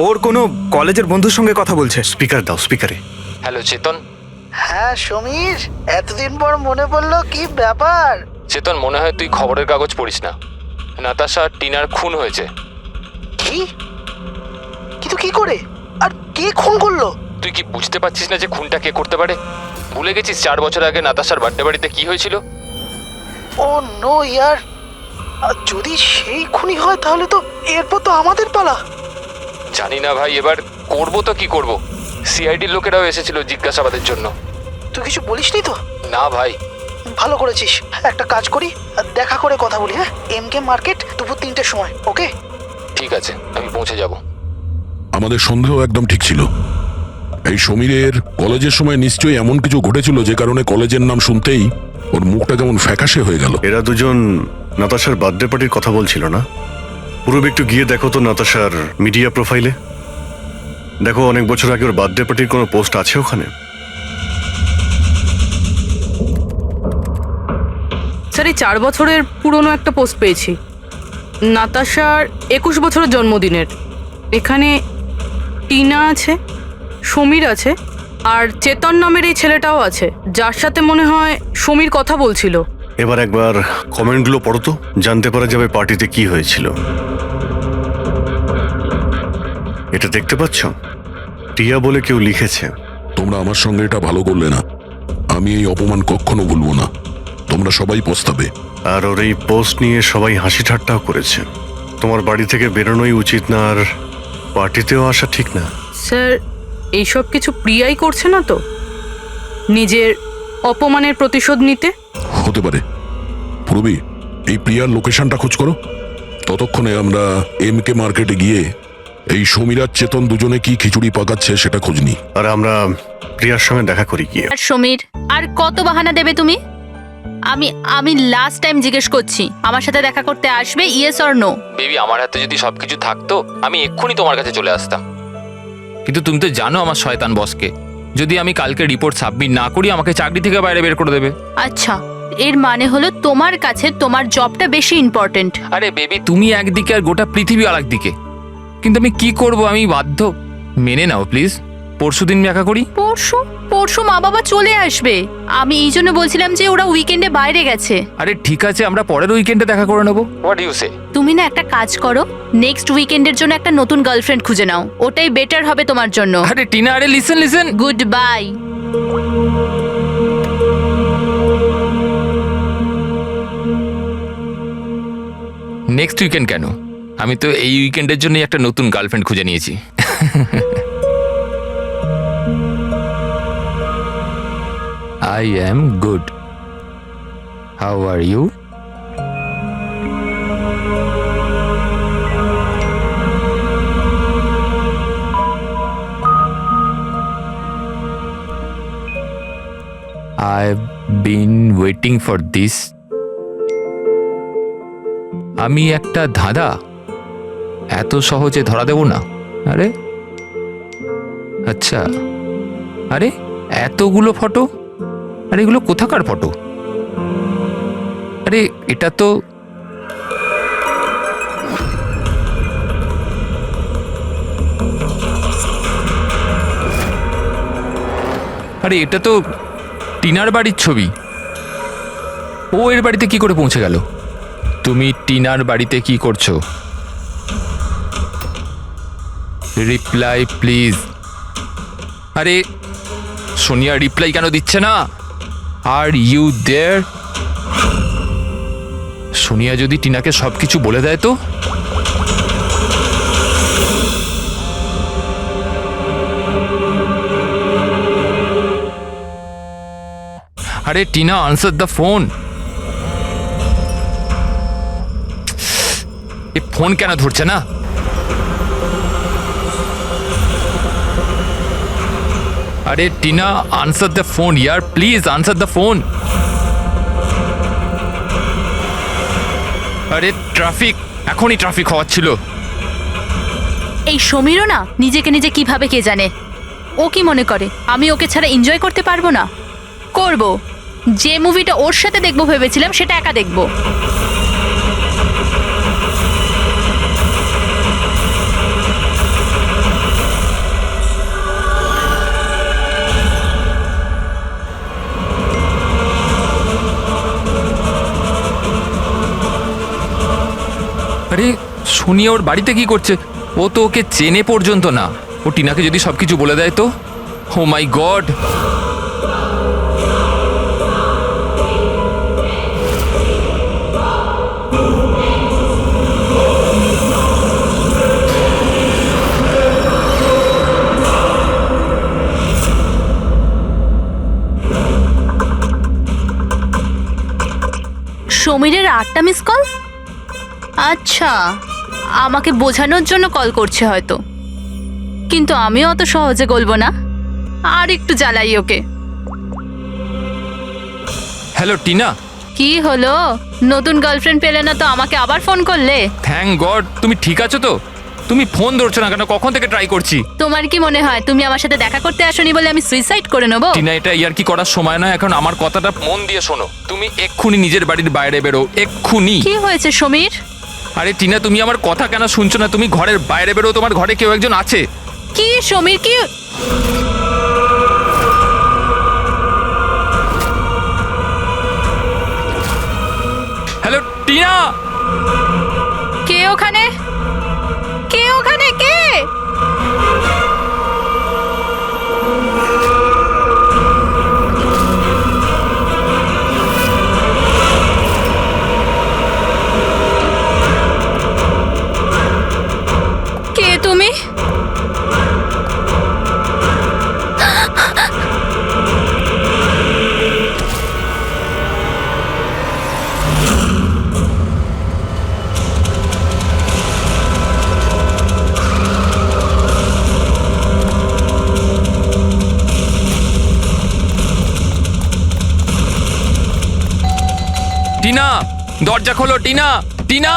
ওর কোনো কলেজের বন্ধুর সঙ্গে কথা বলছে। স্পিকার দাও, স্পিকারে। হ্যালো চেতন। হ্যাঁ সমীর, এতদিন পর মনে পড়লো, কি ব্যাপার? চেতন, মনে হয় তুই খবরের কাগজ পড়িস না। নাতাশা আর টিনার খুন হয়েছে। কি? কিন্তু কি করে, আর কে খুন করলো? তুই কি বুঝতে পারছিস না যে খুনটা কে করতে পারে? ভুলে গেছিস 4 বছর আগে নাতাশার বার্থডে বাড়িতে কি হয়েছিল? ও নো ইয়ার, যদি সেই খুনি হয় তাহলে তো এরপর তো আমাদের পালা। জানি না ভাই, এবার করবো তো কি করব। সিআইডির লোকেরাও এসেছিল জিজ্ঞাসাবাদের জন্য। তুই কিছু বলিসনি তো? না ভাই। ভালো করেছিস। একটা কাজ করি, দেখা করে কথা বলি। হ্যাঁ, এমকে মার্কেট দুপুর 3টের সময়। ওকে ঠিক আছে, আমি পৌঁছে যাব। আমাদের সন্দেহ একদম ঠিক ছিল। এই সমীরের কলেজের সময় নিশ্চয়ই এমন কিছু ঘটেছিল যে কারণে কলেজের নাম শুনতেই ওর মুখটা কেমন ফ্যাকাশে হয়ে গেল। এরা দুজন নাতাশার বার্থডে পার্টির কথা বলছিল না? পুরো একটু গিয়ে দেখো তো নাতাশার মিডিয়া প্রোফাইলে। দেখো অনেক বছর আগে ওর বার্থডে পার্টির কোনো পোস্ট আছে ওখানে? স্যার, এই 4 বছরের পুরনো একটা পোস্ট পেয়েছি, নাতাশার 21 বছরের জন্মদিনের। এখানে টিনা আছে, সমীর আছে, আর চেতন নামের এই ছেলেটাও আছে, যার সাথে মনে হয় সমীর কথা বলছিল। এবার একবার কমেন্টগুলো পড়ো তো, জানতে পারা যাবে পার্টিতে কি হয়েছিল। এটা দেখতে পাচ্ছ? টিয়া বলে কেউ লিখেছে। তোমরা আমার সঙ্গে এটা ভালো করলে না। আমি এই অপমান কখনো ভুলবো না। তোমরা সবাই পস্তাবে। আর ওর এই পোস্ট নিয়ে সবাই হাসি ঠাট্টাও করেছে। তোমার বাড়ি থেকে বেরোনোই উচিত না, আর পার্টিতেও আসা ঠিক না। স্যার, এইসব কিছু প্রিয়াই করছে না তো নিজের অপমানের প্রতিশোধ নিতে? হতে পারে। পূর্বী, এই প্রিয়ার লোকেশনটা খোঁজ করো। ততক্ষণে আমরা এমকে মার্কেটে গিয়ে এই সমীর আর চেতন দুজনে কি খিচুড়ি পাকাচ্ছে সেটা খোঁজ নিই। আর আমরা প্রিয়ার সঙ্গে দেখা করি গিয়ে। আর সমীর, আর কত বাহানা দেবে তুমি? আমি লাস্ট টাইম জিজ্ঞেস করছি, আমার সাথে দেখা করতে আসবে, ইয়েস অর নো? বেবি, আমার হাতে যদি সবকিছু থাকতো আমি এক্ষুনি তোমার কাছে চলে আসতাম। কিন্তু তুমি তো জানো আমার শয়তান বসকে। যদি আমি কালকে রিপোর্ট সাবমিট না করি আমাকে চাকরি থেকে বাইরে বের করে দেবে। আচ্ছা, এর মানে হলো তোমার কাছে তোমার জবটা বেশি ইম্পর্টেন্ট। আরে বেবি, তুমি একদিকে আর গোটা পৃথিবী আর একদিকে। কিন্তু আমি কি করব, আমি বাধ্য। মেনে নাও প্লিজ। পরশুদিন দেখা করি। পরশু মা বাবা চলে আসবে। আমি এই জন্য বলছিলাম যে ওরা উইকেন্ডে বাইরে গেছে। আরে ঠিক আছে, আমরা পরের উইকেন্ডে দেখা করে নেবো। হোয়াট ইউ সে? তুমি না একটা কাজ করো, নেক্সট উইকেন্ডের জন্য একটা নতুন গার্লফ্রেন্ড খুঁজে নাও, ওটাই বেটার হবে তোমার জন্য। আরে টিনা, আরে listen. Good bye. Next weekend কেন? আমি তো এই উইকেন্ডের জন্য একটা নতুন গার্লফ্রেন্ড খুঁজে নিয়েছি। I am good. How are you? I've been waiting for this. আমি একটা ধাঁধা এত সহজে ধরা দেব না। আরে আচ্ছা, আরে এতগুলো ফটো, আরে এগুলো কোথাকার ফটো? আরে এটা তো টিনার বাড়ির ছবি। ও এর বাড়িতে কি করে পৌঁছে গেল? তুমি টিনার বাড়িতে কি করছো? Reply please. আরে সোনিয়া রিপ্লাই কেন দিচ্ছে না? Are you there? সোনিয়া যদি টিনাকে সবকিছু বলে দেয় তো? আরে Tina, answer the phone. A phone কেন ধরছে না? আরে Tina, answer the phone year, please answer the phone. আরে ট্রাফিক, এখনই ট্রাফিক হওয়াচ্ছিল। এই সমীরও না নিজেকে নিজে কিভাবে কে জানে। ও কি মনে করে আমি ওকে ছাড়া এনজয় করতে পারবো না? করব। যে মুভিটা ওর সাথে দেখবো ভেবেছিলাম সেটা একা দেখবো। সোনিয়া ওর বাড়িতে কি করছে? ও তো ওকে চেনে পর্যন্ত না। ও টিনাকে যদি সবকিছু বলে দেয় তো? Oh my god! সমীরের 8টা মিস কল? আচ্ছা, আমাকে বোঝানোর জন্য কল করছে হয়তো, কিন্তু আমিও অত সহজে গলবো না। আর একটু জ্বালাই ওকে। হ্যালো টিনা। কি হলো? নতুন গার্লফ্রেন্ড পেলে না তো আমাকে আবার ফোন করলে? থ্যাংক গড, তুমি ঠিক আছো তো? তুমি ফোন ধরছো না কেন? কখন থেকে ট্রাই করছি। তোমার কি মনে হয় তুমি আমার সাথে দেখা করতে আসোনি বলে আমি সুইসাইড করে নেবো? টিনা, এটা ইয়ার কি করার সময় নয় এখন। আমার কথাটা মন দিয়ে শোনো। তুমি এক্ষুনি নিজের বাড়ির বাইরে বেরো, এক্ষুনি। কি হয়েছে সমীর? আরে টিনা, তুমি আমার কথা কেন শুনছো না? তুমি ঘরের বাইরে বেরো, তোমার ঘরে কেউ একজন আছে। কি সমীর, কি? হ্যালো টিনা। কে ওখানে? কে ওখানে? কে? কে তুমি? টিনা, দরজা খোলো। টিনা, টিনা,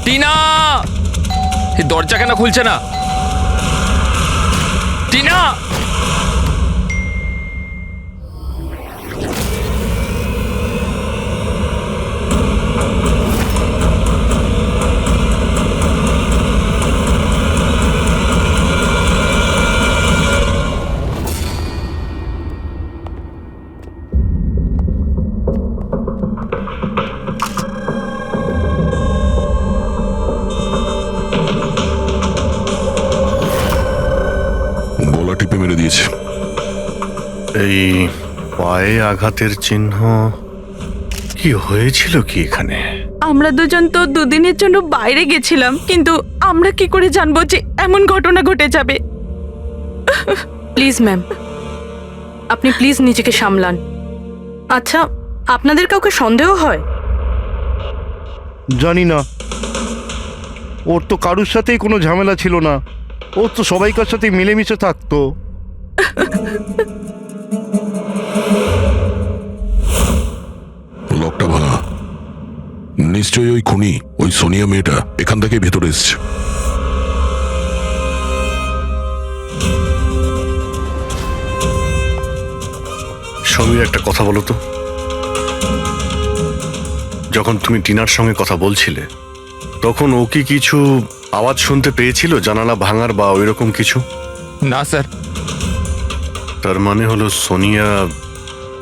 টিনা! এই দরজা কেন খুলছে না? টিনা! গলা টিপে মেরে দিয়েছে। এই পায়ে আঘাতের চিহ্ন, কি হয়েছিল কি এখানে? আমরা দুজন তো দুদিনের জন্য বাইরে গেছিলাম, কিন্তু আমরা কি করে জানবো যে এমন ঘটনা ঘটে যাবে? প্লিজ ম্যাম, আপনি প্লিজ নিজেকে সামলান। আচ্ছা, আপনাদের কাউকে সন্দেহ হয়? জানি না, ওর তো কারুর সাথেই কোনো ঝামেলা ছিল না। ও তো সবাইকার সাথে মিলেমিশে থাকতো। লকটা ভাঙা। নিশ্চয়ই ওই খুনি, ওই সোনিয়া মেয়েটা এখান থেকে ভেতরে এসছে। সমীর, একটা কথা বলো তো। যখন তুমি টিনার সঙ্গে কথা বলছিলে তখন ও কি কিছু আওয়াজ শুনতে পেয়েছিল, জানালা ভাঙার বা ওইরকম কিছু? না স্যার। তার মানে হলো সোনিয়া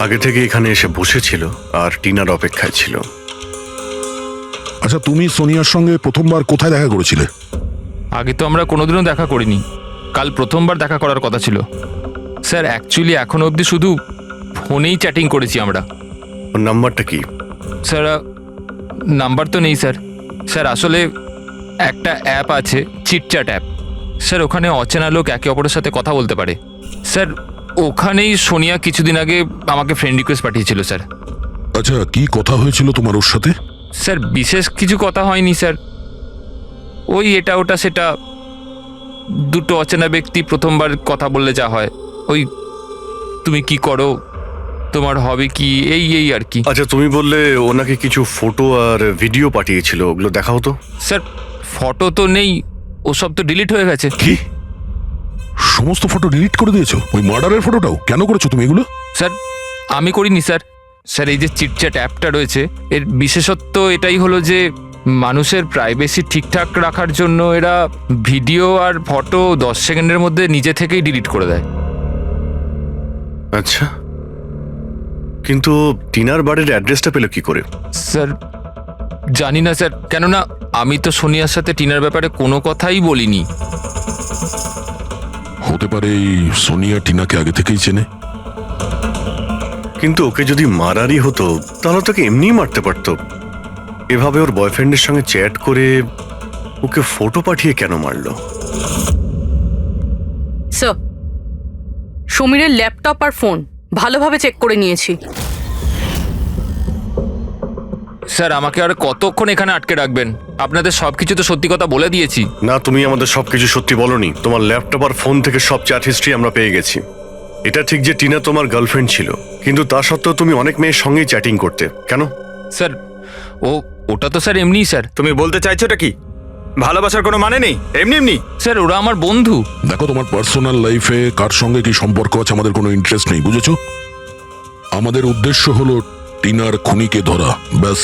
আগে থেকে এখানে এসে বসেছিল আর টিনার অপেক্ষায় ছিল। আচ্ছা, তুমি সোনিয়ার সঙ্গে প্রথমবার কোথায় দেখা করেছিলে? আগে তো আমরা কোনোদিনও দেখা করিনি, কাল প্রথমবার দেখা করার কথা ছিল স্যার। অ্যাকচুয়ালি এখনো অবধি শুধু ফোনেই চ্যাটিং করেছি আমরা। ওর নাম্বারটা কি? স্যার, নাম্বার তো নেই স্যার। স্যার, আসলে একটা অ্যাপ আছে, চিটচ্যাট অ্যাপ স্যার। ওখানে অচেনা লোক একে অপরের সাথে কথা বলতে পারে স্যার। ওখানেই সোনিয়া কিছুদিন আগে আমাকে ফ্রেন্ড রিকোয়েস্ট পাঠিয়েছিল স্যার। আচ্ছা, কি কথা হয়েছিল তোমার ওর সাথে? স্যার, বিশেষ কিছু কথা হয়নি স্যার। ওই এটা ওটা সেটা, দুটো অচেনা ব্যক্তি প্রথমবার কথা বললে যা হয়, ওই তুমি কি করো, তোমার হবে কি, এই এই আর কি। আচ্ছা, তুমি বললে ওনাকে কিছু ফটো আর ভিডিও পাঠিয়েছিল, ওগুলো দেখাও তো। স্যার, ফটো তো নেই, ওসব তো ডিলিট হয়ে গেছে। কি? সমস্ত ফটো ডিলিট করে দিয়েছো? ওই মার্ডারের ফটোটাও? কেন করেছো তুমি এগুলো? স্যার, আমি করিনি স্যার। স্যার, এই যে চিটচ্যাট অ্যাপটা রয়েছে, এর বিশেষত্ব এটাই হলো যে মানুষের প্রাইভেসি ঠিকঠাক রাখার জন্য এরা ভিডিও আর ফটো 10 সেকেন্ডের মধ্যে নিজে থেকেই ডিলিট করে দেয়। আচ্ছা, কিন্তু টিনার বাড়ির অ্যাড্রেসটা পেলো কি করে? স্যার, জানি না স্যার, কেননা আমি তো সোনিয়ার সাথে টিনার ব্যাপারে কোনো কথাই বলিনি। হতে পারে এই সোনিয়া টিনাকে আগে থেকেই চেনে। কিন্তু ওকে যদি মারারই হতো তাহলে তোকে এমনিই মারতে পারতো। এভাবে ওর বয়ফ্রেন্ডের সঙ্গে চ্যাট করে ওকে ফটো পাঠিয়ে কেন মারলো? স্যার, সমীরের ল্যাপটপ আর ফোন ভালোভাবে চেক করে নিয়েছি। স্যার আমাকে আর কতক্ষণ এখানে আটকে রাখবেন? আপনাদের সব কিছু তো সত্যি কথা বলে দিয়েছি। না, তুমি আমাদের সবকিছু সত্যি বলনি। তোমার ল্যাপটপ আর ফোন থেকে সব চ্যাট হিস্ট্রি আমরা পেয়ে গেছি। এটা ঠিক যে টিনা তোমার গার্লফ্রেন্ড ছিল, কিন্তু তা সত্ত্বেও তুমি অনেক মেয়ের সঙ্গেই চ্যাটিং করতে কেন? স্যার ওটা তো স্যার এমনিই স্যার। তুমি বলতে চাইছোটা কি? ভালোবাসার কোনো মানে নেই, এমনি এমনি? স্যার ওরা আমার বন্ধু। দেখো, তোমার পার্সোনাল লাইফে কার সঙ্গে কি সম্পর্ক আছে আমাদের কোনো ইন্টারেস্ট নেই, বুঝেছো? আমাদের উদ্দেশ্য হলো টিনার খুনিকে ধরা, ব্যাস।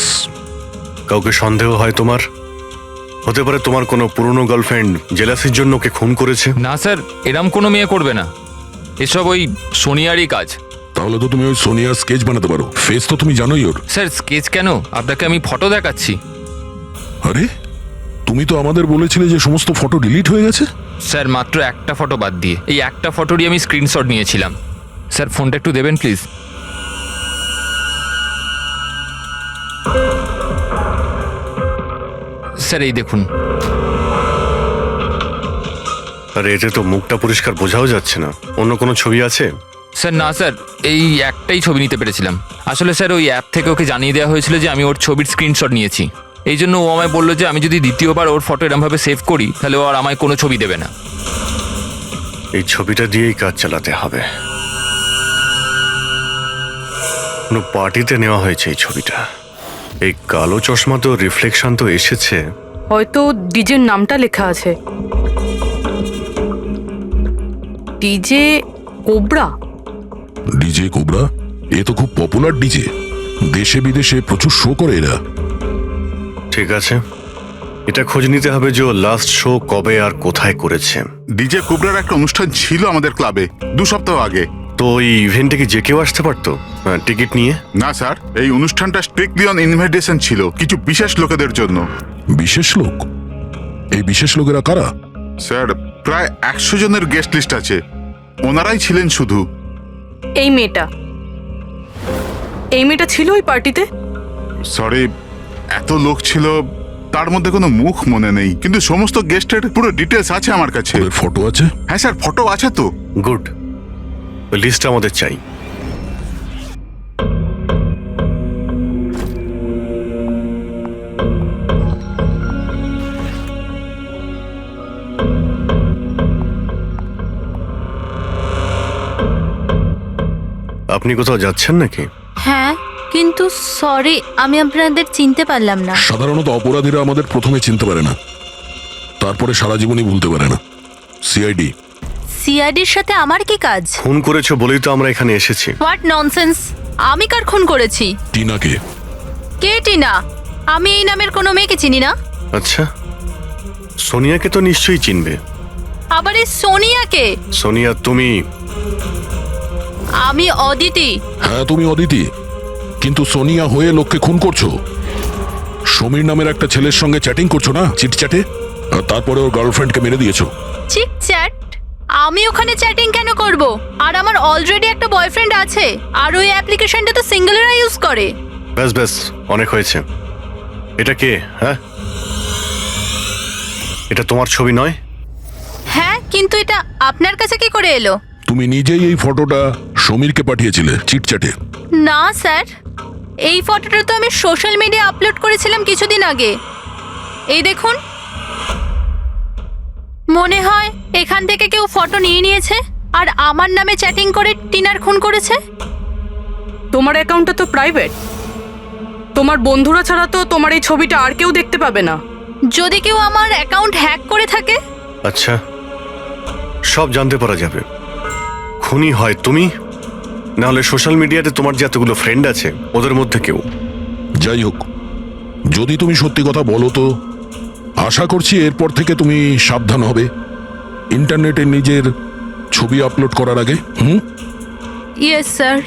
কাউকে সন্দেহ হয় তোমার? হতে পারে তোমার কোনো পুরনো গার্লফ্রেন্ড জেলাসির জন্য ওকে খুন করেছে। না স্যার, এরম কোনো মেয়ে করবে না, এসব ওই সোনিয়ারই কাজ। তাহলে তো তুমি ওই সোনিয়ার স্কেচ বানাতে পারো, ফেস তো তুমি জানোই ওর। স্যার স্কেচ কেন? আপনাকে আমি ফটো দেখাচ্ছি। আরে, তুমি তো আমাদের বলেছিলে যে সমস্ত ফটো ডিলিট হয়ে গেছে। স্যার মাত্র একটা ফটো বাদ দিয়ে, এই একটা ফটোরই আমি স্ক্রিনশট নিয়েছিলাম। স্যার ফোনটা একটু দেবেন প্লিজ। স্যার এই দেখুন। আরে এতে তো মুখটা পরিষ্কার বোঝাও যাচ্ছে না। অন্য কোনো ছবি আছে? স্যার না স্যার, এই একটাই ছবি নিতে পেরেছিলাম। আসলে স্যার ওই অ্যাপ থেকে ওকে জানিয়ে দেওয়া হয়েছিল যে আমি ওর ছবির স্ক্রিনশট নিয়েছি। এই জন্য ও আমায় বললো যে আমি যদি দ্বিতীয়বার ওর ফটো এরমভাবে সেভ করি তাহলে ও আর আমায় কোনো ছবি দেবে না। এই ছবিটা দিয়েই কাজ চালাতে হবে। কোনো পার্টিতে নেওয়া হয়েছে এই ছবিটা। এই কালো চশমা তো রিফ্লেকশন তো এসেছে। হয়তো ডিজের নামটা লেখা আছে, ডিজে কোবরা। DJ Cobra? এ তো খুব পপুলার ডিজে, দেশে বিদেশে প্রচুর শো করে এরা। ঠিক আছে, এটা খোঁজ নিতে হবে যে লাস্ট শো কবে আর কোথায় করেছে। ডিজে কুবরার একটা অনুষ্ঠান ছিল আমাদের ক্লাবে 2 সপ্তাহ আগে। তো এই ইভেন্টে কি যে কেউ আসতে পারতো টিকিট নিয়ে? না স্যার, এই অনুষ্ঠানটা স্ট্রিক্টলি অন ইনভাইটেশন ছিল, কিছু বিশেষ লোকেদের জন্য। বিশেষ লোক? এই বিশেষ লোকেরা কারা? স্যার, প্রায় 100 জনের গেস্ট লিস্ট আছে, ওনারাই ছিলেন শুধু। এই মেয়েটা ছিল ওই পার্টিতে? সরি, এত লোক ছিল, তার মধ্যে কোনো মুখ মনে নেই, কিন্তু সমস্ত গেস্টের পুরো ডিটেলস আছে আমার কাছে। ওদের ফটো আছে? হ্যাঁ স্যার, ফটো আছে তো। গুড, ওই লিস্টটা আমাদের চাই। আপনি কোথাও যাচ্ছেন নাকি? হ্যাঁ, কিন্তু সরি, আমি আপনাদের চিনতে পারলাম না। সাধারণত অপরাধীরা আমাদের প্রথমে চিনতে পারে না, তারপরে সারা জীবনই ভুলতে পারে না। সিআইডি। সিআইডির সাথে আমার কি কাজ? খুন করেছো বলেই তো আমরা এখানে এসেছি। What nonsense! আমি কার খুন করেছি? টিনাকে। কে টিনা? আমি এই নামের কোনো মেয়েকে চিনি না। আচ্ছা, সোনিয়াকে তো নিশ্চয়ই চিনবে। আবার এই সোনিয়াকে? সোনিয়া তুমি? আমি অদিতি। হ্যাঁ, তুমি অদিতি, কিন্তু সোনিয়া হয়ে লোককে খুন করছো। সমীর নামের একটা ছেলের সঙ্গে চ্যাটিং করছো না, চিটচ্যাটে, আর তারপরে ওর গার্লফ্রেন্ডকে মেরে দিয়েছো। Cheat chat? আমি ওখানে চ্যাটিং কেন করব? আর আমার অলরেডি একটা বয়ফ্রেন্ড আছে, আর ওই অ্যাপ্লিকেশনটা তো সিঙ্গেলরা ইউজ করে। ব্যাস ব্যাস, অনেক হয়েছে। এটা কে? হ্যাঁ, এটা তোমার ছবি নয়? হ্যাঁ, কিন্তু এটা আপনার কাছে কি করে এলো? তুমি নিজেই এই ফটোটা সমীরকে পাঠিয়েছিলে চিটচ্যাটে। না স্যার, এই ফটোটা তো আমি সোশ্যাল মিডিয়া আপলোড করেছিলাম কিছুদিন আগে। এই দেখুন, মনে হয় এখান থেকে কেউ ফটো নিয়ে নিয়েছে আর আমার নামে চ্যাটিং করে টিনার খুন করেছে। তোমার অ্যাকাউন্টটা তো প্রাইভেট, তোমার বন্ধুরা ছাড়া তো তোমার এই ছবিটা আর কেউ দেখতে পাবে না। যদি কেউ আমার অ্যাকাউন্ট হ্যাক করে থাকে? আচ্ছা, সব জানতে পারা যাবে। খুনি হয় তুমি, না হলে সোশ্যাল মিডিয়াতে তোমার যে এতগুলো ফ্রেন্ড আছে ওদের মধ্যে কেউ। যাই হোক, যদি তুমি সত্যি কথা বলো তো আশা করছি এরপর থেকে তুমি সাবধান হবে ইন্টারনেটে নিজের ছবি আপলোড করার আগে। Yes sir.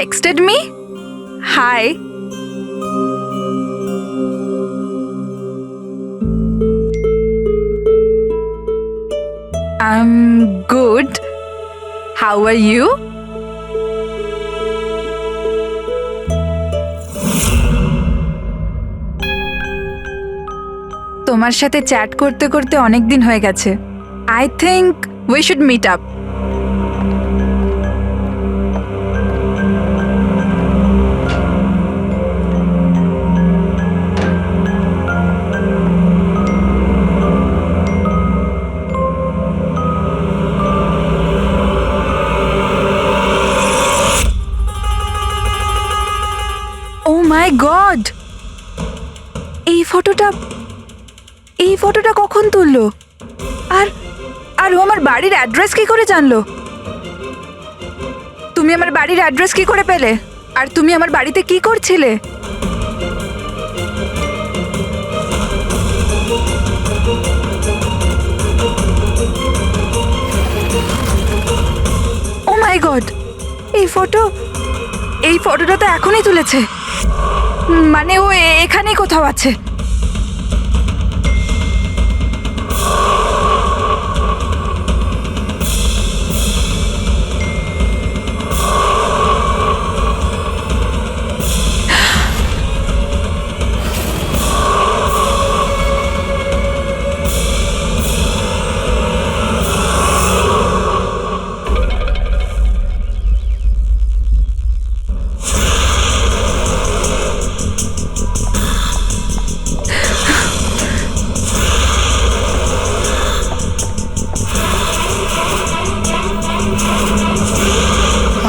texted me? Hi. I'm good. How are you? তোমার সাথে চ্যাট করতে করতে অনেক দিন হয়ে গেছে। I think we should meet up. Oh my god! এই ফটোটা কখন তুললো? আর ও আমার বাড়ির অ্যাড্রেস কি করে জানলো? তুমি আমার বাড়ির অ্যাড্রেস কি করে পেলে? আর তুমি আমার বাড়িতে কি করছিলে? ও মাই গড! এই ফটোটা তো এখনই তুলেছে। মানে ও এখানেই কোথাও আছে।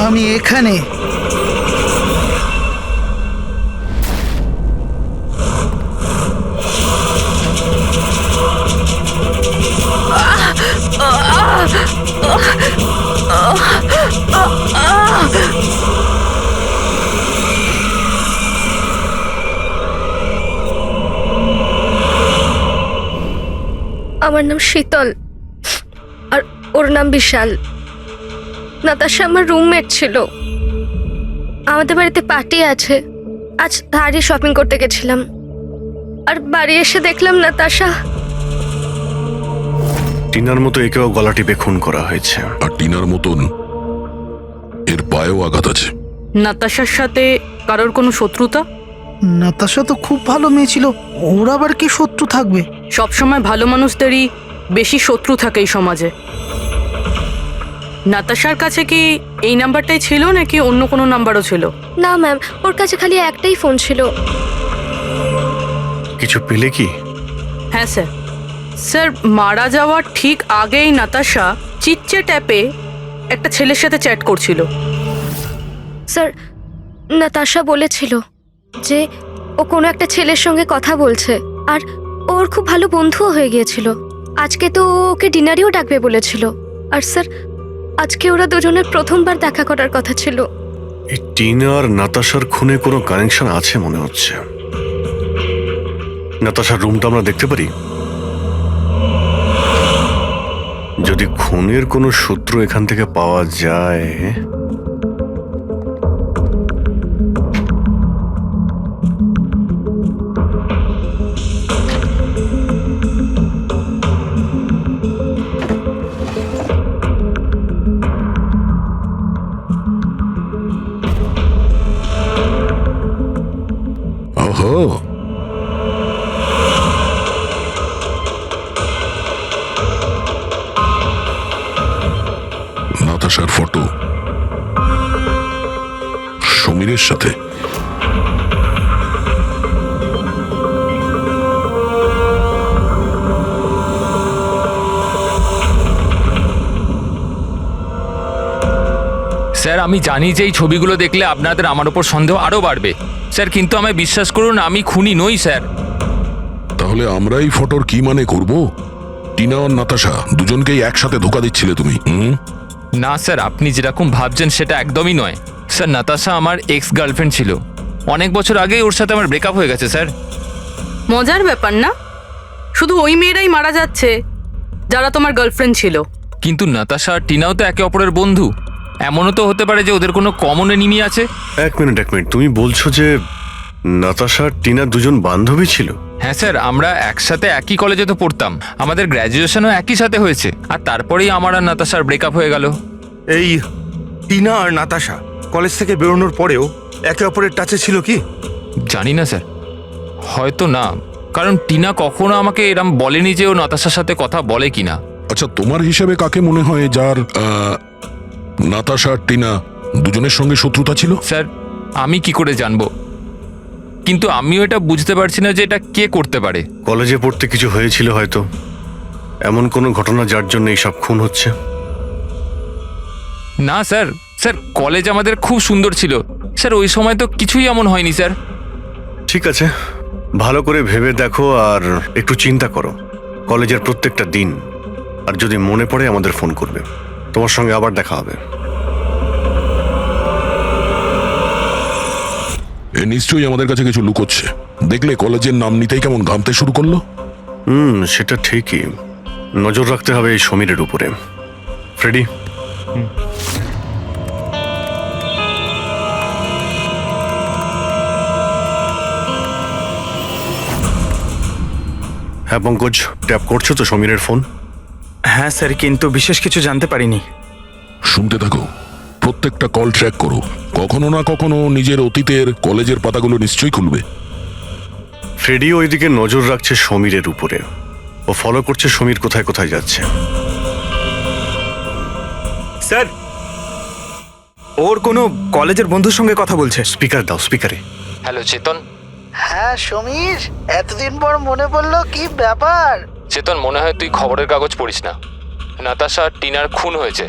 আমি এখানে। আমার নাম শীতল আর ওর নাম বিশাল। নাতাশা আমার রুমমেট ছিল। আমাদের বাড়িতে পার্টি আছে, আজ ধারে শপিং করতে গেছিলাম আর বাড়ি এসে দেখলাম নাতাশা। টিনার মতো একেও গলা টিপে খুন করা হয়েছে। আর টিনার মতন এর পায়েও আঘাত আছে। নাতাশার সাথে কারোর কোনো শত্রুতা? নাতাশা তো খুব ভালো মেয়ে ছিল, ওর আবার কি শত্রু থাকবে? সবসময় ভালো মানুষদেরই বেশি শত্রু থাকে এই সমাজে। নাতাশার কাছে কি এই নাম্বারটাই ছিল নাকি অন্য কোনো নাম্বারও ছিল? না ম্যাম, ওর কাছে খালি একটাই ফোন ছিল। কিছু পেলে কি? হ্যাঁ স্যার। স্যার, মারা যাওয়ার ঠিক আগেই নাতাশা চিটচ্যাট অ্যাপে একটা ছেলের সাথে চ্যাট করছিল। স্যার, নাতাশা বলেছিল যে ও কোনো একটা ছেলের সঙ্গে কথা বলছে আর ওর খুব ভালো বন্ধুও হয়ে গিয়েছিল। আজকে তো ওকে ডিনারেও ডাকবে বলেছিল। আর স্যার, আজকে ওরা দুজনের প্রথমবার দেখা করার কথা ছিল। এই টিনা আর নাতাশার খুনে কোনো কানেকশন আছে মনে হচ্ছে। নাতাশার রুমটা আমরা দেখতে পারি? যদি খুনের কোনো সূত্র এখান থেকে পাওয়া যায়। ওহো, নাতাশার ফটো সমীরের সাথে। স্যার, আমি জানি যে এই ছবিগুলো দেখলে আপনাদের আমার ওপর সন্দেহ আরও বাড়বে স্যার, কিন্তু আমায় বিশ্বাস করুন, আমি খুনি নই স্যার। তাহলে আমরা এই ফটোর কি মানে করব? টিনা আর নাতাশা দুজনকেই একসাথে ধোকা দিচ্ছিলে তুমি? না স্যার, আপনি যেরকম ভাবছেন সেটা একদমই নয় স্যার। নাতাশা আমার এক্স গার্লফ্রেন্ড ছিল। অনেক বছর আগেই ওর সাথে আমার ব্রেকআপ হয়ে গেছে স্যার। মজার ব্যাপার না? শুধু ওই মেয়েরাই মারা যাচ্ছে যারা তোমার গার্লফ্রেন্ড ছিল। কিন্তু নাতাশা আর টিনাও তো একে অপরের বন্ধু। এমনও তো হতে পারে যে ওদের কোনো কমন এনিমি আছে। এক মিনিট তুমি বলছো যে নাতাশা আর টিনা দুজন বান্ধবী ছিল? হ্যাঁ স্যার, আমরা একসাথে একই কলেজে তো পড়তাম, আমাদের গ্র্যাজুয়েশনও একই সাথে হয়েছে, আর তারপরেই আমার আর নাতাশার ব্রেকআপ হয়ে গেল। এই টিনা আর নাতাশা কলেজ থেকে বেরোনোর পরেও একে অপরের টাচে ছিল কি? জানি না স্যার, হয়তো না, কারণ টিনা কখনো আমাকে এরম বলেনি যে ও নাতাশার সাথে কথা বলে কিনা। আচ্ছা, তোমার হিসাবে কাকে মনে হয় যার নাতাশা আর টিনা দুজনের সঙ্গে শত্রুতা ছিল? স্যার আমি কি করে জানবো, কিন্তু আমিও এটা বুঝতে পারছি না যে এটা কে করতে পারে। কলেজে পড়তে কিছু হয়েছিল হয়তো, এমন কোনো ঘটনা যার জন্য এইসব খুন হচ্ছে। না স্যার, স্যার কলেজ আমাদের খুব সুন্দর ছিল স্যার, ওই সময় তো কিছুই এমন হয়নি স্যার। ঠিক আছে, ভালো করে ভেবে দেখো আর একটু চিন্তা করো কলেজের প্রত্যেকটা দিন, আর যদি মনে পড়ে আমাদের ফোন করবে। তোমার সঙ্গে আবার দেখা হবে। এ নিশ্চয়ই আমাদের কাছে কিছু লুকোচ্ছে। দেখলে কলেজের নাম নিতেই কেমন ঘামতে শুরু করলো। সেটা ঠিকই, নজর রাখতে হবে এই সমীরের উপরে। ফ্রেডি, হ্যাঁ পঙ্কজ, ট্যাপ করছো তো সমীরের ফোন? হ্যাঁ স্যার, কিন্তু বিশেষ কিছু জানতে পারিনি। শুনতে থাকো, প্রত্যেকটা কল ট্র্যাক করো, কখনো না কখনো নিজের অতীতের কলেজের পাতাগুলো নিশ্চয়ই খুলবে। ফ্রেডি ওইদিকে নজর রাখছে সমীরের উপরে, ও ফলো করছে সমীর কোথায় কোথায় যাচ্ছে। স্যার, ওর কোনো কলেজের বন্ধুর সঙ্গে কথা বলছে। স্পিকার দাও, স্পিকারে। হ্যালো চেতন। হ্যাঁ সমীর, এতদিন পর মনে পড়লো, কি ব্যাপার? চেতন, মনে হয় তুই খবরের কাগজ পড়িস না, নাতাশা আর টিনার খুন হয়েছে।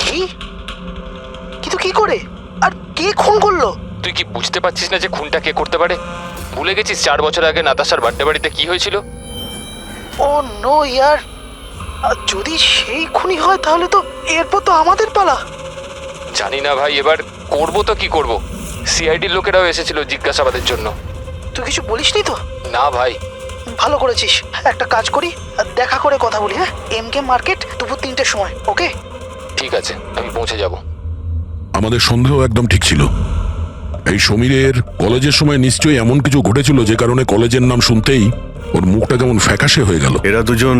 কি? কিন্তু কি করে, আর কে খুন করলো? তুই কি বুঝতে পারছিস না যে খুনটা কে করতে পারে? ভুলে গেছিস 4 বছর আগে নাতাশার বার্থডে বাড়িতে কি হয়েছিল? ও নো ইয়ার, যদি সেই খুনি হয় তাহলে তো এরপর তো আমাদের পালা। জানি না ভাই, এবার করবো তো কি করব। সিআইডির লোকেরাও এসেছিল জিজ্ঞাসাবাদের জন্য। তুই কিছু বলিসনি তো? না ভাই। ভালো করেছিস, একটা কাজ করি, দেখা করে কথা বলি। হ্যাঁ, এমকে মার্কেট দুপুর 3টের সময়, ওকে? ঠিক আছে, আমি পৌঁছে যাব। আমাদের সন্দেহ একদম ঠিক ছিল। এই সমীরের কলেজের সময় নিশ্চয়ই এমন কিছু ঘটেছিল যে কারণে কলেজের নাম শুনতেই ওর মুখটা কেমন ফ্যাকাশে হয়ে গেল। এরা দুজন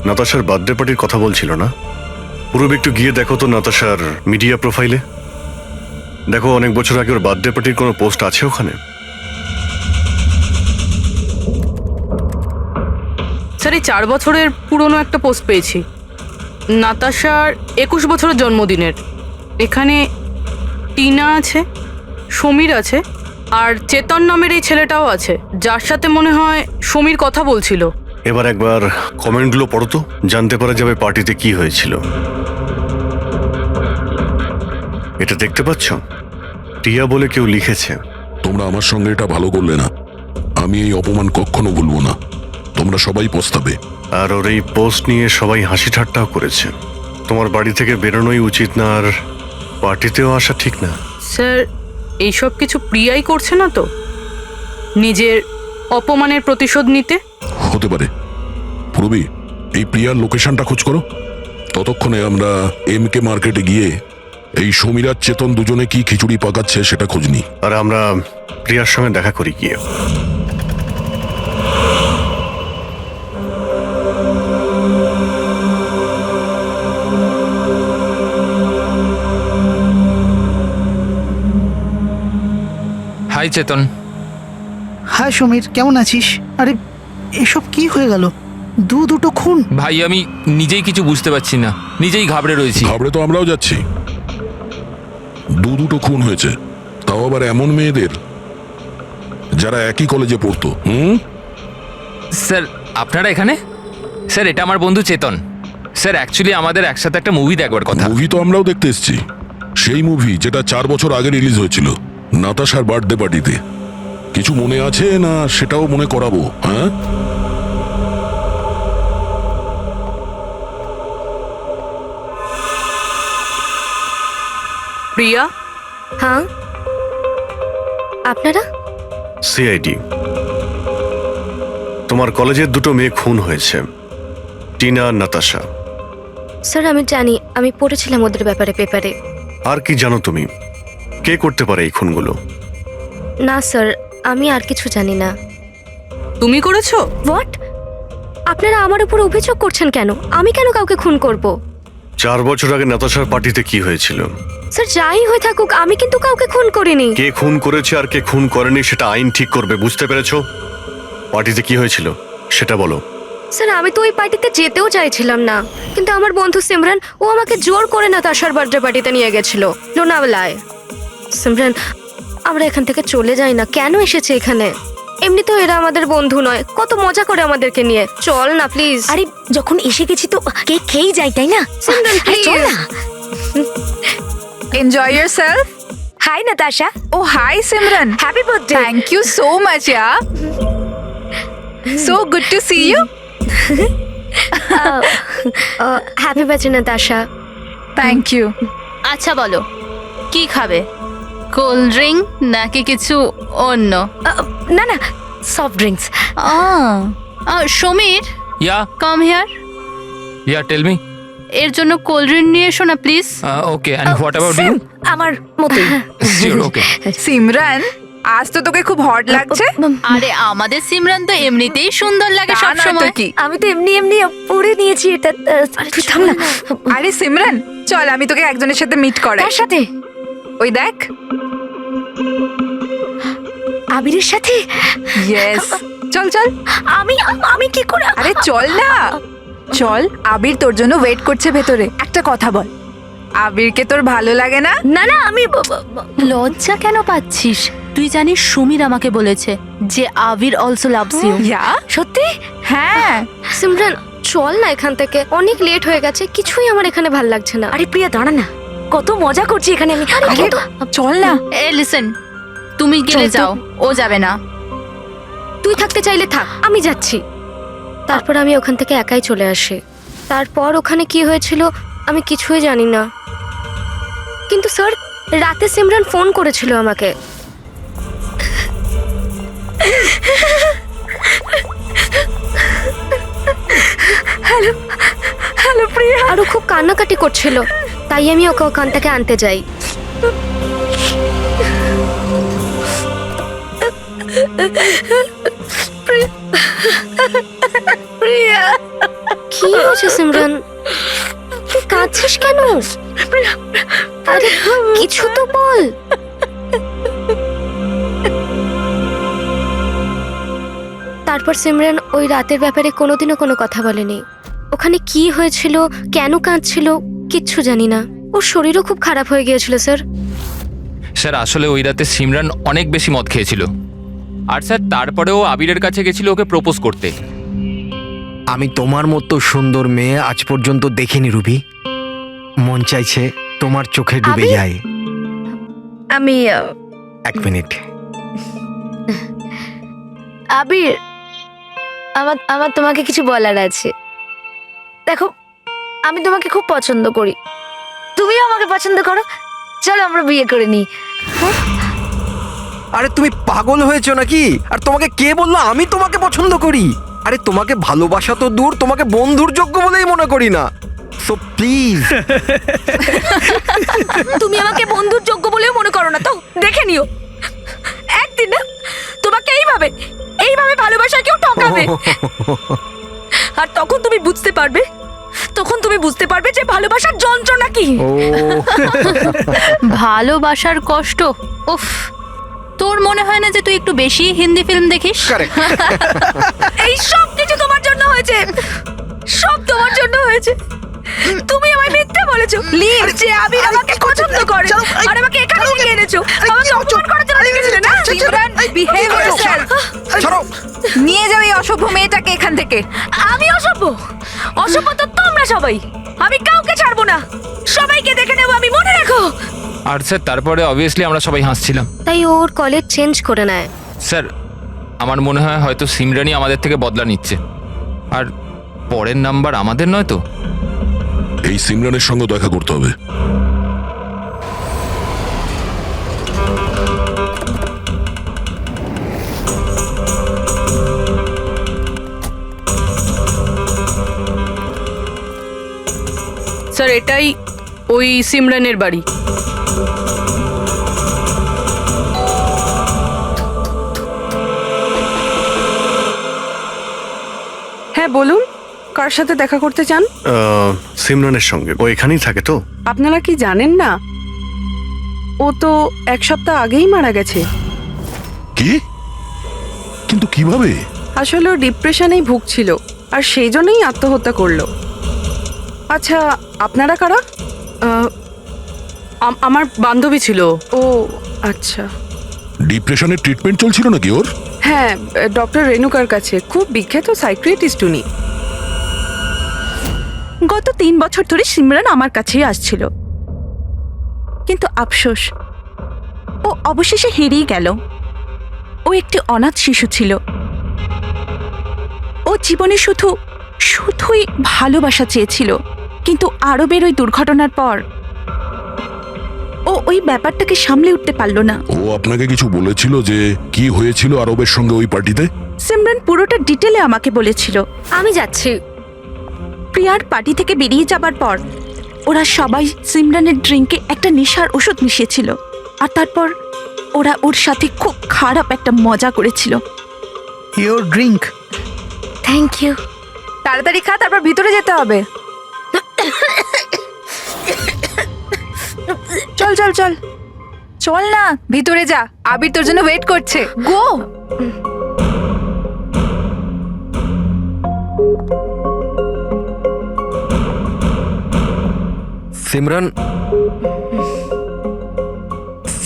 নাতাশার বার্থডে পার্টির কথা বলছিল না? পুরো একটু গিয়ে দেখো তো নাতাশার মিডিয়া প্রোফাইলে। দেখো অনেক বছর আগে ওর বার্থডে পার্টির কোনো পোস্ট আছে ওখানে? স্যার এই 4 বছরের পুরনো একটা পোস্ট পেয়েছি, নাতাশার 21 বছরের জন্মদিনের। এখানে টিনা আছে, সমীর আছে, আর চেতন নামের এই ছেলেটাও আছে, যার সাথে মনে হয় সমীর কথা বলছিল। এবার একবার কমেন্টগুলো পড়ো তো, জানতে পারা যাবে পার্টিতে কি হয়েছিল। এটা দেখতে পাচ্ছ? টিয়া বলে কেউ লিখেছে। তোমরা আমার সঙ্গে এটা ভালো করলে না, আমি এই অপমান কখনো ভুলবো না, তোমরা সবাই পস্তাবে। আর ওর এই পোস্ট নিয়ে সবাই হাসি ঠাট্টাও করেছে। তোমার বাড়ি থেকে বেরোনোই উচিত না, আর পার্টিতেও আসা ঠিক না। স্যার এইসব কিছু প্রিয়াই করছে না তো, নিজের অপমানের প্রতিশোধ নিতে? হতে পারে। পূর্বী, এই প্রিয়ার লোকেশনটা খোঁজ করো, ততক্ষণে আমরা এমকে মার্কেটে গিয়ে এই সমীর আর চেতন দুজনে কি খিচুড়ি পাকাচ্ছে সেটা খোঁজ নিই। আর আমরা প্রিয়ার সঙ্গে দেখা করি গিয়ে। হাই চেতন। হাই সমীর, কেমন আছিস? আরে এসব কি হয়ে গেল? দুটো খুন। ভাই আমি নিজেই কিছু বুঝতে পারছি না, নিজেই ঘাবড়ে রয়েছি। ঘাবড়ে তো আমরাও যাচ্ছি। দুটো খুন হয়েছে, তাও আবার এমন মেয়েদের যারা একই কলেজে পড়তো। স্যার আপনারা এখানে? স্যার এটা আমার বন্ধু চেতন। স্যার অ্যাকচুয়ালি আমাদের একসাথে একটা মুভি দেখবার কথা। মুভি তো আমরাও দেখতে এসেছি, সেই মুভি যেটা 4 বছর আগে রিলিজ হয়েছিল নাতাশার বার্থডে পার্টিতে। কিছু মনে আছে না সেটাও মনে করাবো? হ্যাঁ, প্রিয়া? হ্যাঁ, আপনারা? সিআইডি। তোমার কলেজের দুটো মেয়ে খুন হয়েছে, টিনা আর নাতাশা। স্যার আমি জানি, আমি পড়েছিলাম ওদের ব্যাপারে পেপারে। আর কি জানো তুমি? কে করতে পারে এই খুনগুলো? না স্যার, আমি আর কিছু জানি না। তুমি করেছো? হোয়াট? আপনারা আমার উপর অভিযোগ করছেন কেন? আমি কেন কাউকে খুন করব? 4 বছর আগে নাতাশার পার্টিতে কি হয়েছিল? স্যার, যাই হয়ে থাকুক, আমি কিন্তু কাউকে খুন করিনি। কে খুন করেছে আর কে খুন করেনি সেটা আইন ঠিক করবে, বুঝতে পেরেছো? পার্টিতে কি হয়েছিল সেটা বলো। স্যার, আমি তো ওই পার্টিতে যেতেও চাইছিলাম না, কিন্তু আমার বন্ধু সিমরান ও আমাকে জোর করে নাতাশার বার্থডে পার্টিতে নিয়ে গেছিল লোনাওয়ালায়। সিমরান, আমরা এখান থেকে চলে যাই না? কেন এসেছে এখানে? এমনিতেও এরা আমাদের বন্ধু নয়, কত মজা করে আমাদেরকে নিয়ে। চল না প্লিজ। আরে যখন এসে গেছি তো কেক খেয়েই যাই, তাই না? Simran please. Enjoy yourself. Hi Natasha. Oh hi Simran, happy birthday. Thank you so much ya. So good to see you. Happy birthday Natasha. Thank you. আচ্ছা বলো, কি খাবে? কোল্ড ড্রিঙ্ক নাকি কিছু অন্য? না না, soft drinks. Sameer, ya come here. Ya tell me. এর জন্য কোল্ড ড্রিঙ্ক নিয়ে এসো না please. Okay, and what about you? আমার মতোই। শিওর, ওকে। সিমরান, আজ তো তোকে খুব হট লাগছে। আরে আমাদের সিমরান তো এমনিতেই সুন্দর লাগে সব সময়। আমি তো এমনি এমনি পরে নিয়েছি এটা। তুই থাম না। আরে সিমরান, চল আমি তোকে একজনের সাথে মিট করাই। কার সাথে? ওই দেখ, আবিরের সাথে। ইয়েস, চল চল। আমি কি করে? আরে চল না, চল। আবির তোর জন্য ওয়েট করছে ভেতরে। একটা কথা বল, আবিরকে তোর ভালো লাগে না? না না, আমি লজ্জা কেন পাচ্ছিস? তুই জানিস সমীর আমাকে বলেছে যে আবির অলসো লাভস ইউ। ইয়া, সত্যি? হ্যাঁ। সিমরান, চল না এখান থেকে, অনেক লেট হয়ে গেছে, কিছুই আমার এখানে ভাল লাগছে না। আরে প্রিয়া দাঁড়া না, কত মজা করছি এখানে আমি। আরে চল না। এ লিসেন, তুমি গেলে চল তো। যাও, ও যাবে না। তুই থাকতে চাইলে থাক, আমি যাচ্ছি। তারপর আমি ওখান থেকে একাই চলে আসি। তারপর ওখানে কি হয়েছিল আমি কিছুই জানি না, কিন্তু স্যার রাতে সিমরান ফোন করেছিল আমাকে। হ্যালো হ্যালো প্রিয়া। আর ও খুব কান্নাকাটি করছিল, তাই আমি ওকে ওখান থেকে আনতে যাই। প্রিয়া, কি হয়েছে সিমরান? তুই কাঁদছিস কেন? আরে কিছু তো বল। তারপর সিমরান ওই রাতের ব্যাপারে কোনোদিনও কোনো কথা বলেনি। ওখানে কি হয়েছিল, কেন কাঁদছিল, কিচ্ছু জানি না। ওর শরীরও খুব খারাপ হয়ে গিয়েছিল স্যার। স্যার, আসলে ওই রাতে সিমরান অনেক বেশি মদ খেয়েছিল। আর স্যার তারপরেও আবিরের কাছে গেছিল ওকে প্রপোজ করতে। আমি তোমার মতো সুন্দর মেয়ে আজ পর্যন্ত দেখিনি রুবি। মন চাইছে তোমার চোখে ডুবে আবির? যায়। আমি 1 মিনিট। আবির, আমার তোমাকে কিছু বলার আছে। দেখো, আমি তোমাকে খুব পছন্দ করি, তুমিও আমাকে পছন্দ করো। চলো আমরা বিয়ে করে নিই। আরে তুমি পাগল হয়েছো নাকি? আর তোমাকে কে বললো আমি তোমাকে পছন্দ করি? আরে তোমাকে ভালোবাসা তো দূর, তোমাকে বন্ধুর যোগ্য বলেই মনে করি না। So please. তুমি আমাকে বন্ধুর যোগ্য বলেও মনে করো না তো? দেখে নিও, একদিন না তোমাকে এইভাবে ভালোবাসা কেউ ঠকাবে। আর তখন তুমি বুঝতে পারবে যে ভালোবাসার যন্ত্রণা কি। ভালোবাসার কষ্ট, উফ। তোর মনে হয় না যে তুই একটু বেশি হিন্দি ফিল্ম দেখিস? এই সব কিছু তোমার জন্য হয়েছে, সব তোমার জন্য হয়েছে। তুমি আমায় মিথ্যা বলেছো যে আবির আমাকে পছন্দ করে, আর আমাকে এখানে নিয়ে এনেছো আমাকে অপমান করার জন্য লিখেছিলে না? Simran, behave yourself. ছাড়ো, নিয়ে যাও এই অসভ্য মেয়েটাকে এখান থেকে। আমি অসভ্য? অসভ্য তো তোমরা সবাই। আমি কাউকে ছাড়বো না, সবাইকে দেখে নেবো আমি, মনে রাখো। আর স্যার তারপরে অবভিয়াসলি আমরা সবাই হাসছিলাম। তাই ওর কলেজ চেঞ্জ করে নেয়। স্যার, আমার মনে হয় হয়তো সিমরানই আমাদের থেকে বদলা নিচ্ছে। আর পরের নাম্বার আমাদের নয় তো? এই সিমরানের সঙ্গে দেখা করতে হবে। স্যার, এটাই ওই সিমরানের বাড়ি। হ্যাঁ বলুন, কার সাথে দেখা করতে চান? সিমরানের সঙ্গে। ও এখানেই থাকে তো? আপনারা কি জানেন না, ও তো 1 সপ্তাহ আগেই মারা গেছে। কি? কিন্তু কিভাবে? আসলে ও ডিপ্রেশনেই ভুগছিল, আর সেই জন্যই আত্মহত্যা করলো। আচ্ছা, আপনারা কারা? আমার বান্ধবী ছিল। ও আচ্ছা। ডিপ্রেশনের ট্রিটমেন্ট চলছিল নাকি ওর? হ্যাঁ, ডক্টর রেণুকার কাছে। খুব বিখ্যাত সাইকিয়াট্রিস্ট উনি। গত 3 বছর ধরে সিমরান আমার কাছেই আসছিল, কিন্তু আফসোস, ও অবশেষে হেরিয়ে গেল। ও একটি অনাথ শিশু ছিল। ও জীবনে শুধুই ভালোবাসা চেয়েছিল, কিন্তু আরবের ওই দুর্ঘটনার পর ও ওই ব্যাপারটাকে সামলে উঠতে পারল না। ও আপনাকে কিছু বলেছিল যে কি হয়েছিল আরবের সঙ্গে ওই পার্টিতে? সিমরান পুরোটা ডিটেলে আমাকে বলেছিল। আমি যাচ্ছি। প্রিয়ার পার্টি থেকে বেরিয়ে যাবার পর ওরা সবাই সিমরানের ড্রিঙ্কে একটা নেশার ওষুধ মিশিয়েছিল, আর তারপর ওরা ওর সাথে খুব খারাপ একটা মজা করেছিল। Your drink. Thank you. তাড়াতাড়ি খা, তারপর ভিতরে যেতে হবে। চল চল চল চল না, ভিতরে যা, আবির তোর জন্য ওয়েট করছে। গো। সিমরান,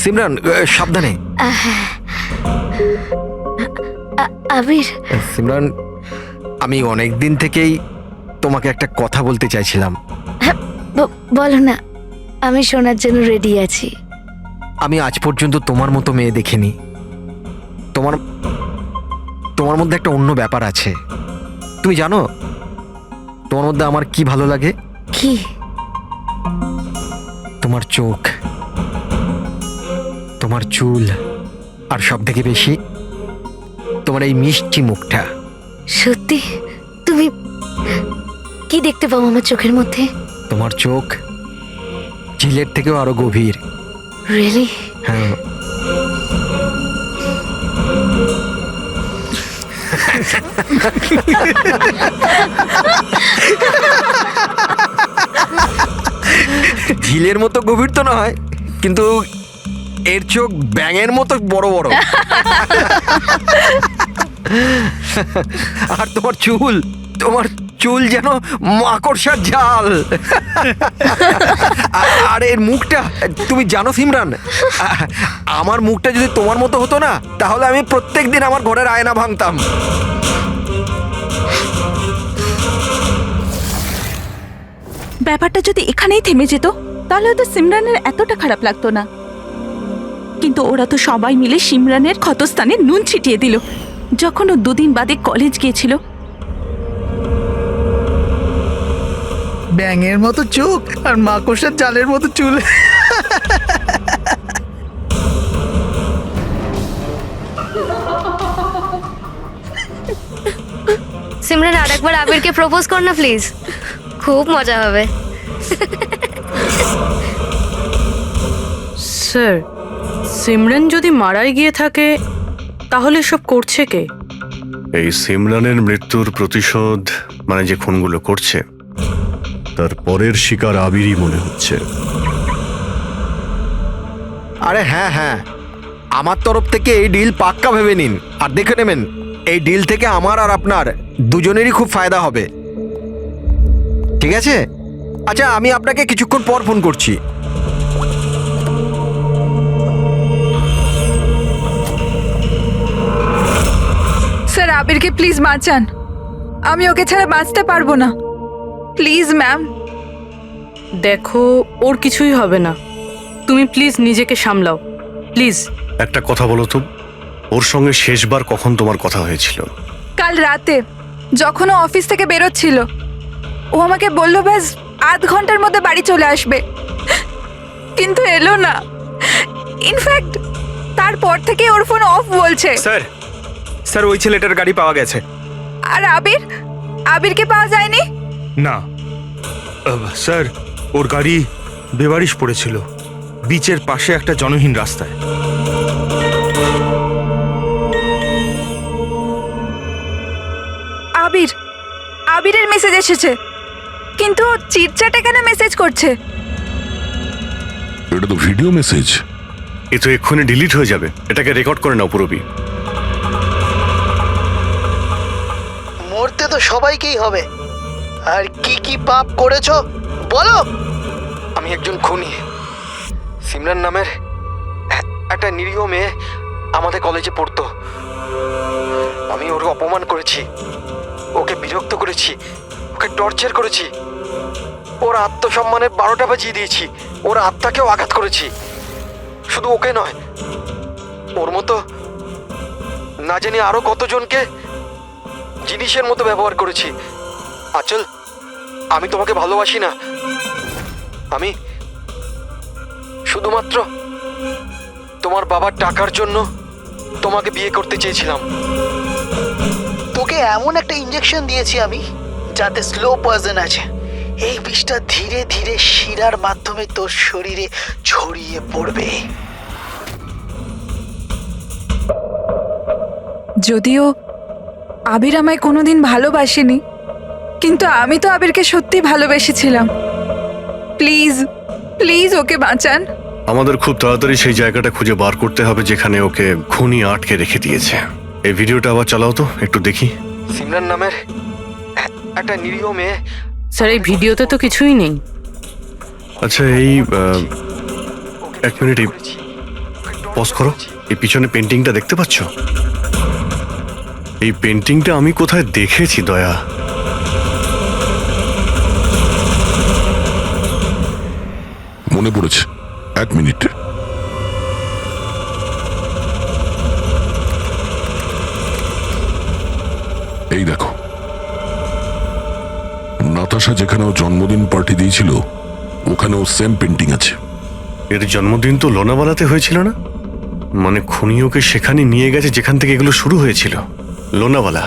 সিমরান সাবধানে। আবির। সিমরান, আমি অনেক দিন থেকেই তোমাকে একটা কথা বলতে চাইছিলাম। বলো না, আমি শোনার জন্য রেডি আছি। আমি আজ পর্যন্ত তোমার মতো মেয়ে দেখিনি। তোমার মধ্যে একটা অন্য ব্যাপার আছে। তুমি জানো তোমার মধ্যে আমার কি ভালো লাগে? কি? তোমার চোখ, তোমার চুল, আর সব থেকে বেশি তোমার এই মিষ্টি মুখটা। সত্যি? তুমি কি দেখতে পাও আমার চোখের মধ্যে? তোমার চোখ ঝিলের থেকেও আরো গভীর। রিয়েলি? হ্যাঁ। ঝিলের মতো গভীর তো নয়, কিন্তু এর চোখ ব্যাঙের মতো বড় বড়। আর তোমার চুল যেন মাকড়সার জাল। আর এর মুখটা, তুমি জানো সিমরান, আমার মুখটা যদি তোমার মতো হতো না, তাহলে আমি প্রত্যেকদিন আমার ঘরের আয়না ভাঙতাম। ব্যাপারটা যদি এখানেই থেমে যেত, তাহলে হয়তো সিমরানের এতটা খারাপ লাগতো না। কিন্তু ওরা তো সবাই মিলে সিমরানের ক্ষতস্থানে নুন ছিটিয়ে দিল যখন ও 2 দিন বাদে কলেজ গিয়েছিল। ব্যাঙের মতো চোখ আর মাকড়সার জালের মতো চুল। সিমরান, আরেকবার আবিরকে প্রপোজ কর না প্লিজ, খুব মজা হবে। স্যার, সিমরান যদি মারাই গিয়ে থাকে, তাহলে সব করছে কে? এই সিমরানের মৃত্যুর প্রতিশোধ, মানে যে খুনগুলো করছে, তার পরের শিকার আবিরই মনে হচ্ছে। আরে হ্যাঁ, আমার তরফ থেকে এই ডিল পাক্কা ভেবে নিন, আর দেখে নেবেন এই ডিল থেকে আমার আর আপনার দুজনেরই খুব ফায়দা হবে। ঠিক আছে? আচ্ছা, আমি আপনাকে কিছুক্ষণ পর ফোন করছি। স্যার, আবিরকে প্লিজ বাঁচান, আমি ওকে ছাড়া বাঁচতে পারবো না। Please ma'am. দেখো, ওর কিছুই হবে না, তুমি প্লিজ নিজেকে সামলাও, প্লিজ। একটা কথা বলো তো, ওর সঙ্গে শেষবার কখন তোমার কথা হয়েছিল? কাল রাতে, যখন ও অফিস থেকে বেরোচ্ছিল। ও আমাকে বলল ব্যাস আধ ঘন্টার মধ্যে বাড়ি চলে আসবে, কিন্তু এলো না। ইনফ্যাক্ট তারপর থেকে ওর ফোন অফ বলছে। স্যার, ওই ছেলেটার গাড়ি পাওয়া গেছে। আর আবিরকে পাওয়া যায়নি? না স্যার, ওর গাড়ি বেবারিশ পড়েছিল বিচের পাশে একটা জনহীন রাস্তায়। আবির আবিরের মেসেজ এসেছে, কিন্তু চিটচ্যাটে কেন মেসেজ করছে? এটা তো ভিডিও মেসেজ। এ তো এক্ষুনি ডিলিট হয়ে যাবে, এটাকে রেকর্ড করে নাও পুরবি। মরতে তো সবাইকেই হবে, আর কি কি পাপ করেছো বলো। আমি একজন খুনি। সিমরান নামের একটা নিরীহ মেয়ে আমাদের কলেজে পড়তো। আমি ওর অপমান করেছি, ওকে বিরক্ত করেছি, ওকে টর্চার করেছি, ওর আত্মসম্মানের 12টা বাজিয়ে দিয়েছি, ওর আত্মাকেও আঘাত করেছি। শুধু ওকে নয়, ওর মতো না জানি আরো কতজনকে জিনিসের মতো ব্যবহার করেছি। আচল, আমি তোমাকে ভালোবাসি না। আমি শুধুমাত্র তোমার বাবার টাকার জন্য তোমাকে বিয়ে করতে চেয়েছিলাম। তোকে এমন একটা ইঞ্জেকশন দিয়েছি আমি, যাতে স্লো পয়জন আছে। এই বিষটা ধীরে ধীরে শিরার মাধ্যমে তোর শরীরে ছড়িয়ে পড়বে। যদিও আবির আমায় কোনোদিন ভালোবাসেনি, কিন্তু আমি তো আবিরকে সত্যি ভালোবেসেছিলাম। প্লিজ প্লিজ ওকে বাঁচান। আমাদের খুব তাড়াতাড়ি সেই জায়গাটা খুঁজে বার করতে হবে যেখানে ওকে খুনি আটকে রেখে দিয়েছে। এই ভিডিওটা আবার চালাও তো, একটু দেখি। সিমরান নামের একটা নিরীহ মেয়ে। স্যার এই ভিডিওতে তো কিছুই নেই। আচ্ছা, এই এক মিনিট, এই পজ করো। এই পিছনে পেন্টিংটা দেখতে পাচ্ছ? এই পেন্টিংটা আমি কোথায় দেখেছি দয়া। মনে পড়েছে, 1 মিনিট। এই দেখো, নাতাশা যেখানেও জন্মদিন পার্টি দিয়েছিল ওখানেও সেম পেন্টিং আছে। এর জন্মদিন তো লোনাওয়ালাতে হয়েছিল না? মানে খুনি ওকে সেখানে নিয়ে গেছে যেখান থেকে এগুলো শুরু হয়েছিল, লোনাওয়ালা।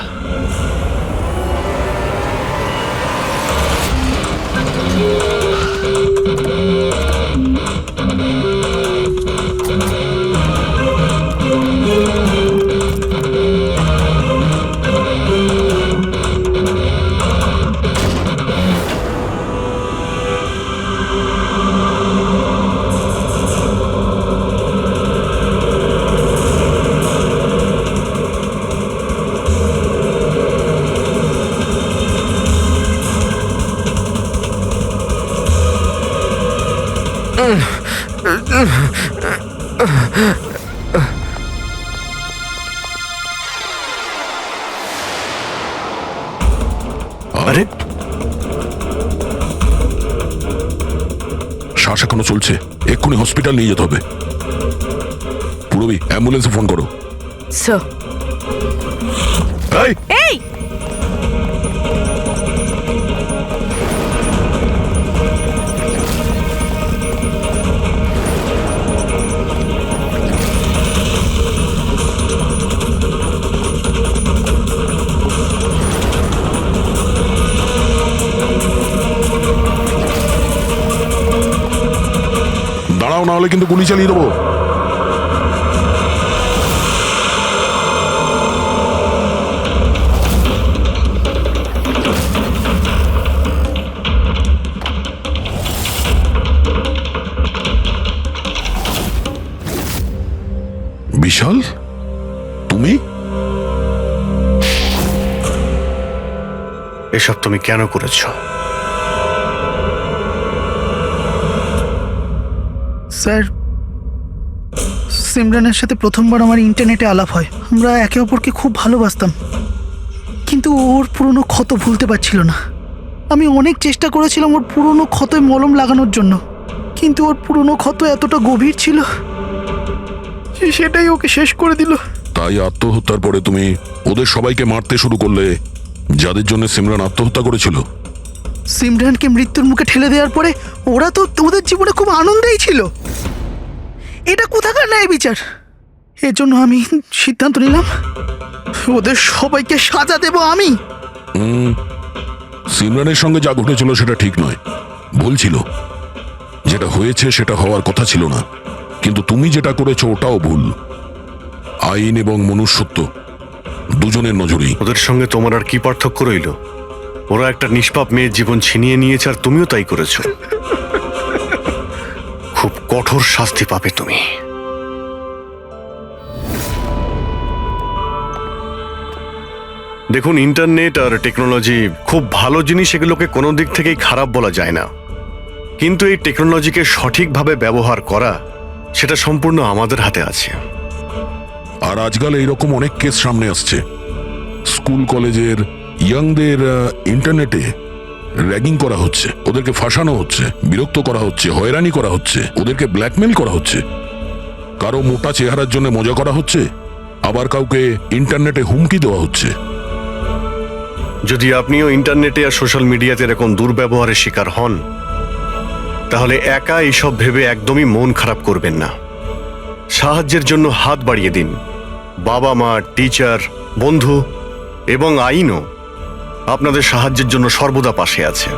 আরে শ্বাস এখনো চলছে, এক্ষুনি হসপিটাল নিয়ে যেতে হবে। পুরবি, অ্যাম্বুলেন্সে ফোন করো। স্যার এই দাঁড়াও, না হলে কিন্তু গুলি চালিয়ে দেবো। বিশাল, তুমি? এসব তুমি কেন করেছো? স্যার, সিমরানের সাথে প্রথমবার আমার ইন্টারনেটে আলাপ হয়। আমরা একে অপরকে খুব ভালোবাসতাম, কিন্তু ওর পুরনো ক্ষত ভুলতে পারছিল না। আমি অনেক চেষ্টা করেছিলাম ওর পুরনো ক্ষতে মলম লাগানোর জন্য, কিন্তু ওর পুরনো ক্ষত এতটা গভীর ছিল যে সেটাই ওকে শেষ করে দিল। তাই আত্মহত্যার পরে তুমি ওদের সবাইকে মারতে শুরু করলে, যাদের জন্য সিমরান আত্মহত্যা করেছিল। সিমরানকে মৃত্যুর মুখে ঠেলে দেওয়ার পরে ওরা তো ওদের জীবনে খুব আনন্দেই ছিল। এটা কোথাকার ন্যায় বিচার? এর জন্য আমি সিদ্ধান্ত নিলাম ওদের সবাইকে সাজা দেব আমি। সিমরানের সঙ্গে যা ঘটেছিল সেটা ঠিক নয়, ভুল ছিল। যেটা হয়েছে সেটা হওয়ার কথা ছিল না, কিন্তু তুমি যেটা করেছো ওটাও ভুল। আইন এবং মনুষ্যত্ব দুজনের নজরেই। ওদের সঙ্গে তোমার আর কি পার্থক্য রইল? ওরা একটা নিষ্পাপ মেয়ের জীবন ছিনিয়ে নিয়েছে আর তুমিও তাই করেছো। খুব কঠোর শাস্তি পাবে তুমি। দেখুন, ইন্টারনেট আর টেকনোলজি খুব ভালো জিনিস, এগুলোকে কোনো দিক থেকেই খারাপ বলা যায় না, কিন্তু এই টেকনোলজিকে সঠিকভাবে ব্যবহার করা সেটা সম্পূর্ণ আমাদের হাতে আছে। আর আজকাল এইরকম অনেক কেস সামনে আসছে। স্কুল কলেজের ইয়াংদের ইন্টারনেটে র্যাগিং করা হচ্ছে, ওদেরকে ফাঁসানো হচ্ছে, বিরক্ত করা হচ্ছে, হয়রানি করা হচ্ছে, ওদেরকে ব্ল্যাকমেল করা হচ্ছে। কারো মোটা চেহারার জন্য মজা করা হচ্ছে, আবার কাউকে ইন্টারনেটে হুমকি দেওয়া হচ্ছে। যদি আপনিও ইন্টারনেটে আর সোশ্যাল মিডিয়াতে এরকম দুর্ব্যবহারের শিকার হন, তাহলে একা এইসব ভেবে একদমই মন খারাপ করবেন না। সাহায্যের জন্য হাত বাড়িয়ে দিন। বাবা মা, টিচার, বন্ধু এবং আইনও আপনাদের সাহায্যের জন্য সর্বদা পাশে আছে।